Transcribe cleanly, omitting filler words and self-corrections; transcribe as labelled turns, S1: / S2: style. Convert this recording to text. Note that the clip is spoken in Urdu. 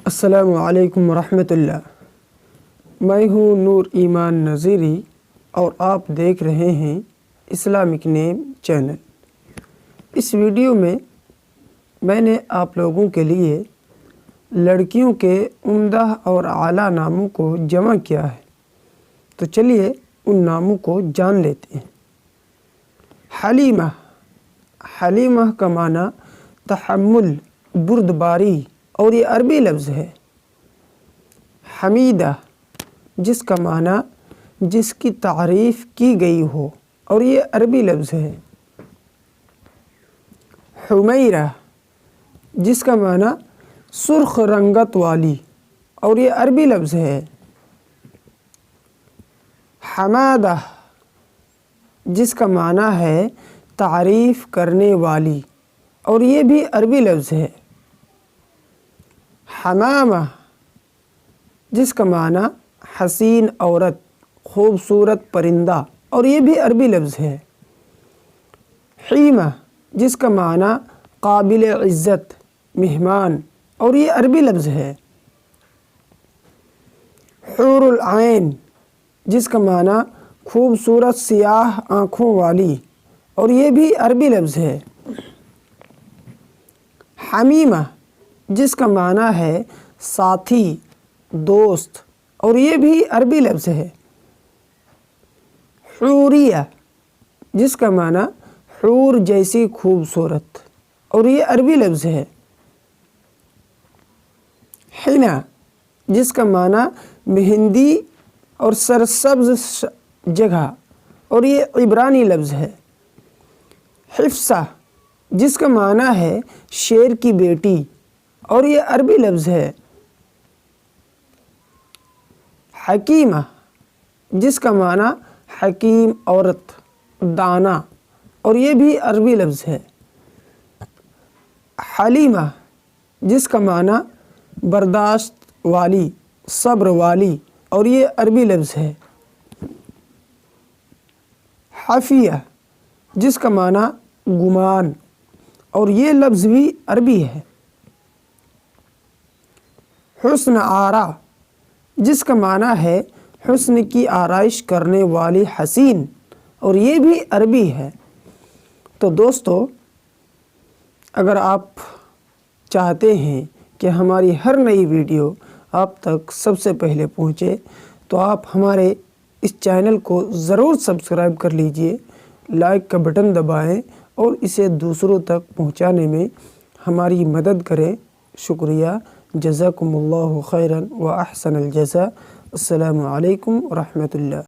S1: السلام علیکم ورحمۃ اللہ۔ میں ہوں نور ایمان نذیری اور آپ دیکھ رہے ہیں اسلامک نیم چینل۔ اس ویڈیو میں نے آپ لوگوں کے لیے لڑکیوں کے عمدہ اور اعلیٰ ناموں کو جمع کیا ہے، تو چلیے ان ناموں کو جان لیتے ہیں۔ حلیمہ، حلیمہ کا معنی تحمل، بردباری اور یہ عربی لفظ ہے۔ حمیدہ، جس کا معنی جس کی تعریف کی گئی ہو اور یہ عربی لفظ ہے۔ حمیرہ، جس کا معنی سرخ رنگت والی اور یہ عربی لفظ ہے۔ حمادہ، جس کا معنی ہے تعریف کرنے والی اور یہ بھی عربی لفظ ہے۔ حمامہ، جس کا معنی حسین عورت، خوبصورت پرندہ اور یہ بھی عربی لفظ ہے۔ حیمہ، جس کا معنی قابل عزت، مہمان اور یہ عربی لفظ ہے۔ حور العین، جس کا معنی خوبصورت سیاہ آنکھوں والی اور یہ بھی عربی لفظ ہے۔ حمیمہ، جس کا معنی ہے ساتھی، دوست اور یہ بھی عربی لفظ ہے۔ حوریہ، جس کا معنی حور جیسی خوبصورت اور یہ عربی لفظ ہے۔ حنا، جس کا معنی مہندی اور سرسبز جگہ اور یہ عبرانی لفظ ہے۔ حفصہ، جس کا معنی ہے شیر کی بیٹی اور یہ عربی لفظ ہے۔ حکیمہ، جس کا معنی حکیم عورت، دانا اور یہ بھی عربی لفظ ہے۔ حلیمہ، جس کا معنی برداشت والی، صبر والی اور یہ عربی لفظ ہے۔ حافیہ، جس کا معنی گمان اور یہ لفظ بھی عربی ہے۔ حسن آرا، جس کا معنی ہے حسن کی آرائش کرنے والی حسین اور یہ بھی عربی ہے۔ تو دوستو، اگر آپ چاہتے ہیں کہ ہماری ہر نئی ویڈیو آپ تک سب سے پہلے پہنچے تو آپ ہمارے اس چینل کو ضرور سبسکرائب کر لیجئے، لائک کا بٹن دبائیں اور اسے دوسروں تک پہنچانے میں ہماری مدد کریں۔ شکریہ، جزاکم اللہ خیراً و احسن الجزاء۔ السلام علیکم ورحمۃ اللہ۔